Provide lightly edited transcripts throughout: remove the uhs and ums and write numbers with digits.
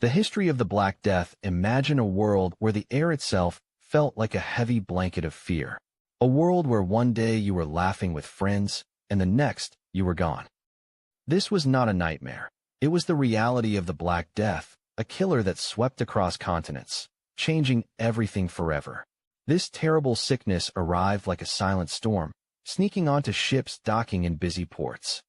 The history of the Black Death. Imagine a world where the air itself felt like a heavy blanket of fear. A world where one day you were laughing with friends, and the next, you were gone. This was not a nightmare. It was the reality of the Black Death, a killer that swept across continents, changing everything forever. This terrible sickness arrived like a silent storm, sneaking onto ships docking in busy ports.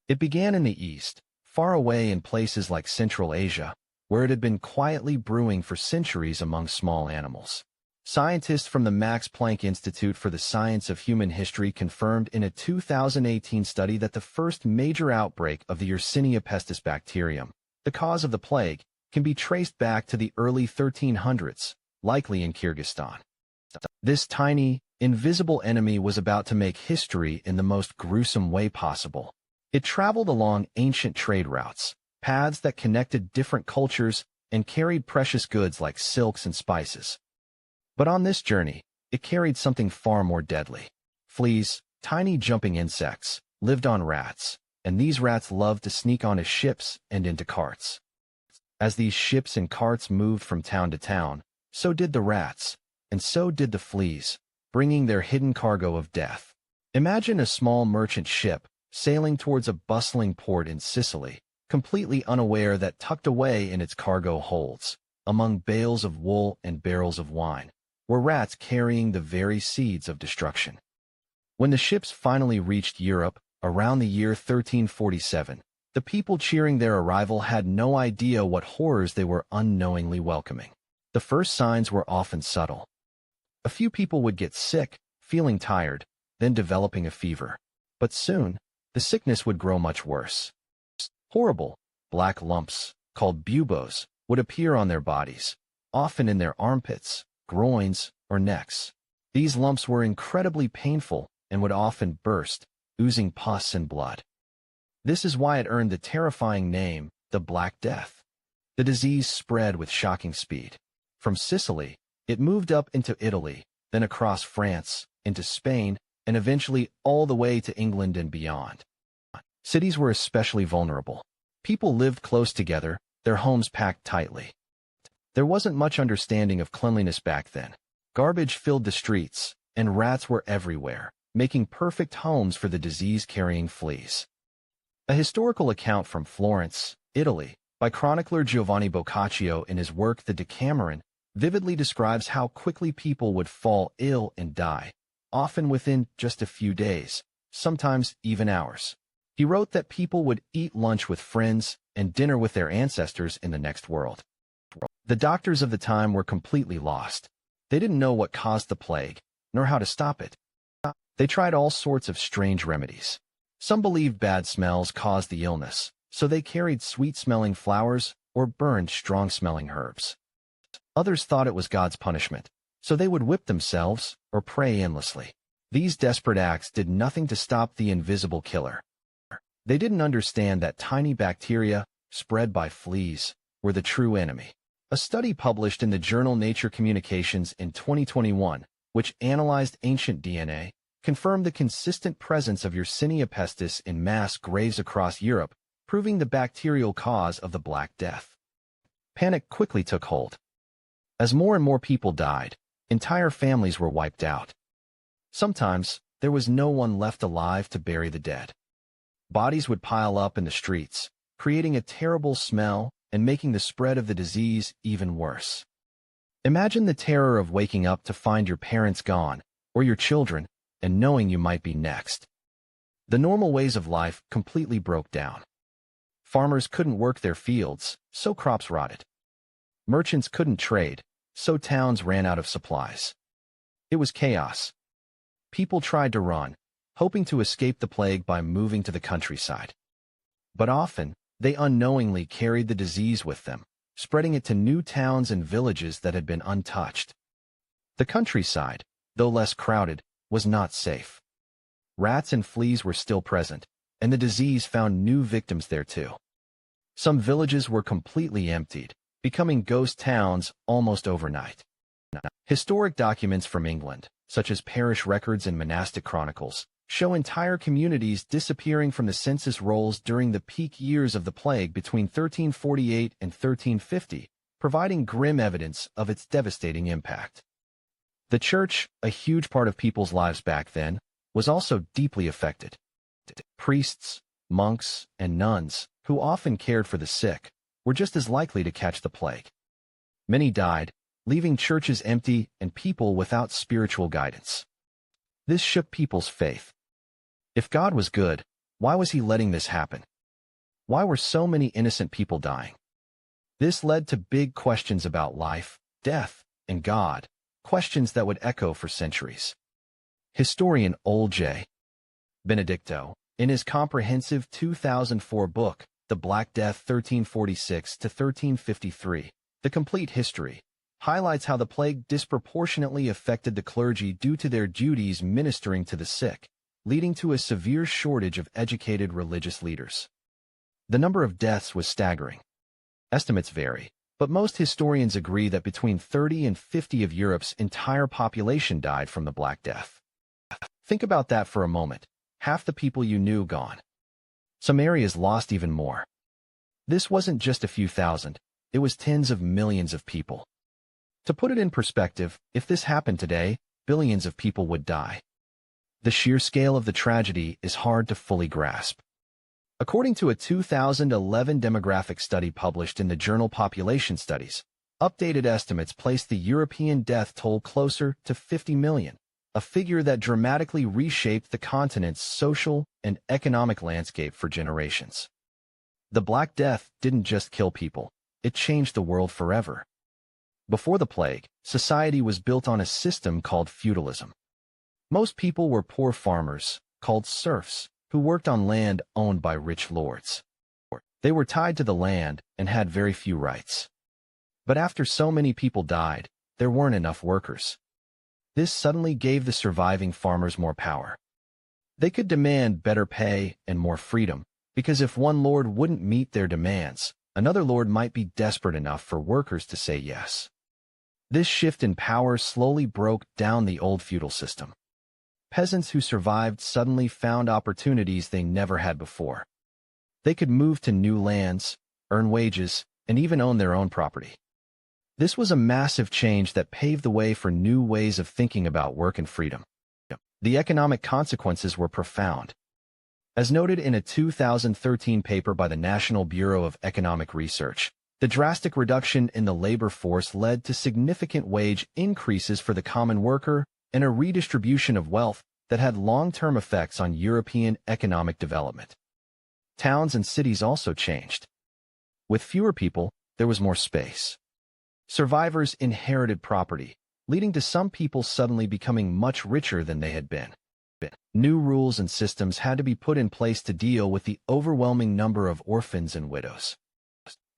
It began in the east, far away in places like Central Asia, where it had been quietly brewing for centuries among small animals. Scientists from the Max Planck Institute for the Science of Human History confirmed in a 2018 study that the first major outbreak of the Yersinia pestis bacterium, the cause of the plague, can be traced back to the early 1300s, likely in Kyrgyzstan. This tiny, invisible enemy was about to make history in the most gruesome way possible. It traveled along ancient trade routes, paths that connected different cultures and carried precious goods like silks and spices. But on this journey, it carried something far more deadly. Fleas, tiny jumping insects, lived on rats, and these rats loved to sneak onto ships and into carts. As these ships and carts moved from town to town, so did the rats, and so did the fleas, bringing their hidden cargo of death. Imagine a small merchant ship sailing towards a bustling port in Sicily, completely unaware that tucked away in its cargo holds, among bales of wool and barrels of wine, were rats carrying the very seeds of destruction. When the ships finally reached Europe, around the year 1347, the people cheering their arrival had no idea what horrors they were unknowingly welcoming. The first signs were often subtle. A few people would get sick, feeling tired, then developing a fever. But soon, the sickness would grow much worse. Horrible, black lumps, called buboes, would appear on their bodies, often in their armpits, groins, or necks. These lumps were incredibly painful and would often burst, oozing pus and blood. This is why it earned the terrifying name, the Black Death. The disease spread with shocking speed. From Sicily, it moved up into Italy, then across France, into Spain, and eventually all the way to England and beyond. Cities were especially vulnerable. People lived close together, their homes packed tightly. There wasn't much understanding of cleanliness back then. Garbage filled the streets, and rats were everywhere, making perfect homes for the disease-carrying fleas. A historical account from Florence, Italy, by chronicler Giovanni Boccaccio in his work The Decameron, vividly describes how quickly people would fall ill and die, often within just a few days, sometimes even hours. He wrote that people would eat lunch with friends and dinner with their ancestors in the next world. The doctors of the time were completely lost. They didn't know what caused the plague, nor how to stop it. They tried all sorts of strange remedies. Some believed bad smells caused the illness, so they carried sweet-smelling flowers or burned strong-smelling herbs. Others thought it was God's punishment, so they would whip themselves or pray endlessly. These desperate acts did nothing to stop the invisible killer. They didn't understand that tiny bacteria, spread by fleas, were the true enemy. A study published in the journal Nature Communications in 2021, which analyzed ancient DNA, confirmed the consistent presence of Yersinia pestis in mass graves across Europe, proving the bacterial cause of the Black Death. Panic quickly took hold. As more and more people died, entire families were wiped out. Sometimes, there was no one left alive to bury the dead. Bodies would pile up in the streets, creating a terrible smell and making the spread of the disease even worse. Imagine the terror of waking up to find your parents gone, or your children, and knowing you might be next. The normal ways of life completely broke down. Farmers couldn't work their fields, so crops rotted. Merchants couldn't trade, so towns ran out of supplies. It was chaos. People tried to run, hoping to escape the plague by moving to the countryside. But often, they unknowingly carried the disease with them, spreading it to new towns and villages that had been untouched. The countryside, though less crowded, was not safe. Rats and fleas were still present, and the disease found new victims there too. Some villages were completely emptied, becoming ghost towns almost overnight. Historic documents from England, such as parish records and monastic chronicles, show entire communities disappearing from the census rolls during the peak years of the plague between 1348 and 1350, providing grim evidence of its devastating impact. The church, a huge part of people's lives back then, was also deeply affected. Priests, monks, and nuns, who often cared for the sick, were just as likely to catch the plague. Many died, leaving churches empty and people without spiritual guidance. This shook people's faith. If God was good, why was he letting this happen? Why were so many innocent people dying? This led to big questions about life, death, and God, questions that would echo for centuries. Historian Ole J. Benedicto, in his comprehensive 2004 book, The Black Death 1346 to 1353, The Complete History, highlights how the plague disproportionately affected the clergy due to their duties ministering to the sick, leading to a severe shortage of educated religious leaders. The number of deaths was staggering. Estimates vary, but most historians agree that between 30 and 50 of Europe's entire population died from the Black Death. Think about that for a moment. Half the people you knew gone. Some areas lost even more. This wasn't just a few thousand, it was tens of millions of people. To put it in perspective, if this happened today, billions of people would die. The sheer scale of the tragedy is hard to fully grasp. According to a 2011 demographic study published in the journal Population Studies, updated estimates placed the European death toll closer to 50 million, a figure that dramatically reshaped the continent's social and economic landscape for generations. The Black Death didn't just kill people, it changed the world forever. Before the plague, society was built on a system called feudalism. Most people were poor farmers, called serfs, who worked on land owned by rich lords. They were tied to the land and had very few rights. But after so many people died, there weren't enough workers. This suddenly gave the surviving farmers more power. They could demand better pay and more freedom, because if one lord wouldn't meet their demands, another lord might be desperate enough for workers to say yes. This shift in power slowly broke down the old feudal system. Peasants who survived suddenly found opportunities they never had before. They could move to new lands, earn wages, and even own their own property. This was a massive change that paved the way for new ways of thinking about work and freedom. The economic consequences were profound. As noted in a 2013 paper by the National Bureau of Economic Research, the drastic reduction in the labor force led to significant wage increases for the common worker and a redistribution of wealth that had long-term effects on European economic development. Towns and cities also changed. With fewer people, there was more space. Survivors inherited property, leading to some people suddenly becoming much richer than they had been. New rules and systems had to be put in place to deal with the overwhelming number of orphans and widows.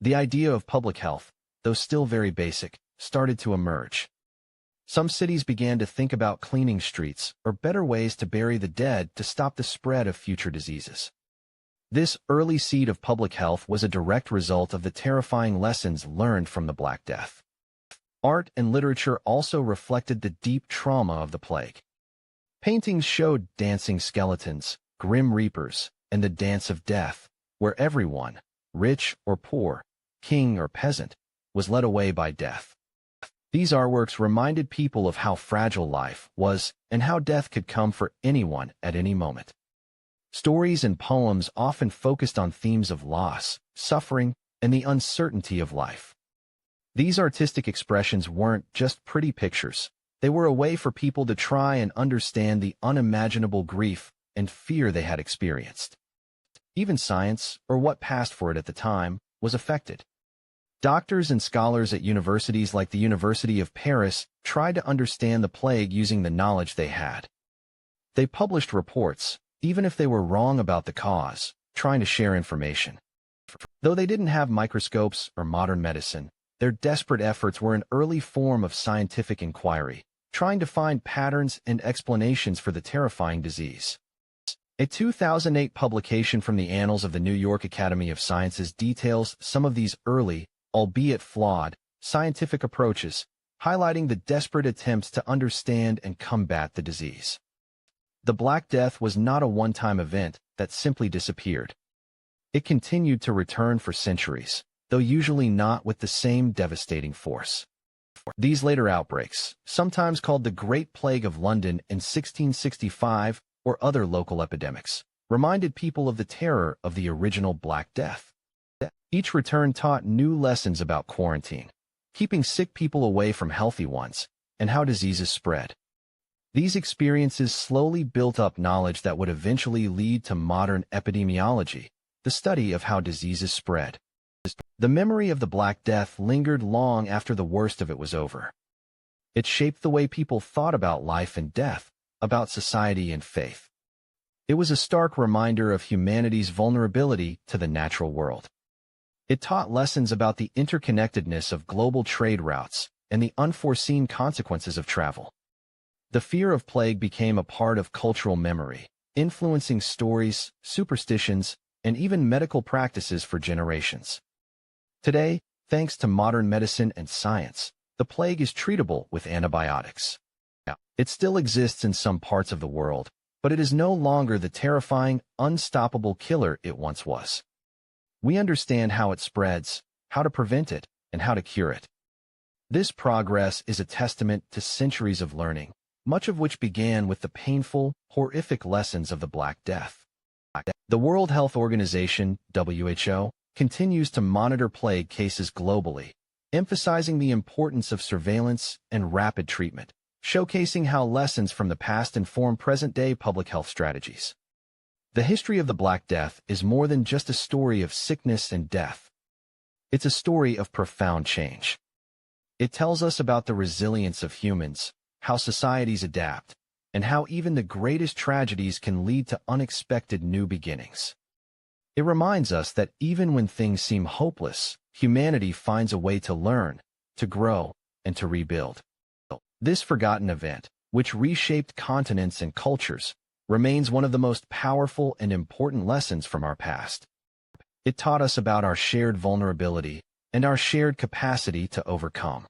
The idea of public health, though still very basic, started to emerge. Some cities began to think about cleaning streets or better ways to bury the dead to stop the spread of future diseases. This early seed of public health was a direct result of the terrifying lessons learned from the Black Death. Art and literature also reflected the deep trauma of the plague. Paintings showed dancing skeletons, grim reapers, and the dance of death, where everyone, rich or poor, king or peasant, was led away by death. These artworks reminded people of how fragile life was and how death could come for anyone at any moment. Stories and poems often focused on themes of loss, suffering, and the uncertainty of life. These artistic expressions weren't just pretty pictures. They were a way for people to try and understand the unimaginable grief and fear they had experienced. Even science, or what passed for it at the time, was affected. Doctors and scholars at universities like the University of Paris tried to understand the plague using the knowledge they had. They published reports, even if they were wrong about the cause, trying to share information. Though they didn't have microscopes or modern medicine, their desperate efforts were an early form of scientific inquiry, trying to find patterns and explanations for the terrifying disease. A 2008 publication from the Annals of the New York Academy of Sciences details some of these early, albeit flawed, scientific approaches, highlighting the desperate attempts to understand and combat the disease. The Black Death was not a one-time event that simply disappeared. It continued to return for centuries, though usually not with the same devastating force. These later outbreaks, sometimes called the Great Plague of London in 1665 or other local epidemics, reminded people of the terror of the original Black Death. Each return taught new lessons about quarantine, keeping sick people away from healthy ones, and how diseases spread. These experiences slowly built up knowledge that would eventually lead to modern epidemiology, the study of how diseases spread. The memory of the Black Death lingered long after the worst of it was over. It shaped the way people thought about life and death, about society and faith. It was a stark reminder of humanity's vulnerability to the natural world. It taught lessons about the interconnectedness of global trade routes and the unforeseen consequences of travel. The fear of plague became a part of cultural memory, influencing stories, superstitions, and even medical practices for generations. Today, thanks to modern medicine and science, the plague is treatable with antibiotics. It still exists in some parts of the world, but it is no longer the terrifying, unstoppable killer it once was. We understand how it spreads, how to prevent it, and how to cure it. This progress is a testament to centuries of learning, much of which began with the painful, horrific lessons of the Black Death. The World Health Organization, WHO, continues to monitor plague cases globally, emphasizing the importance of surveillance and rapid treatment, showcasing how lessons from the past inform present-day public health strategies. The history of the Black Death is more than just a story of sickness and death. It's a story of profound change. It tells us about the resilience of humans, how societies adapt, and how even the greatest tragedies can lead to unexpected new beginnings. It reminds us that even when things seem hopeless, humanity finds a way to learn, to grow, and to rebuild. This forgotten event, which reshaped continents and cultures, remains one of the most powerful and important lessons from our past. It taught us about our shared vulnerability and our shared capacity to overcome.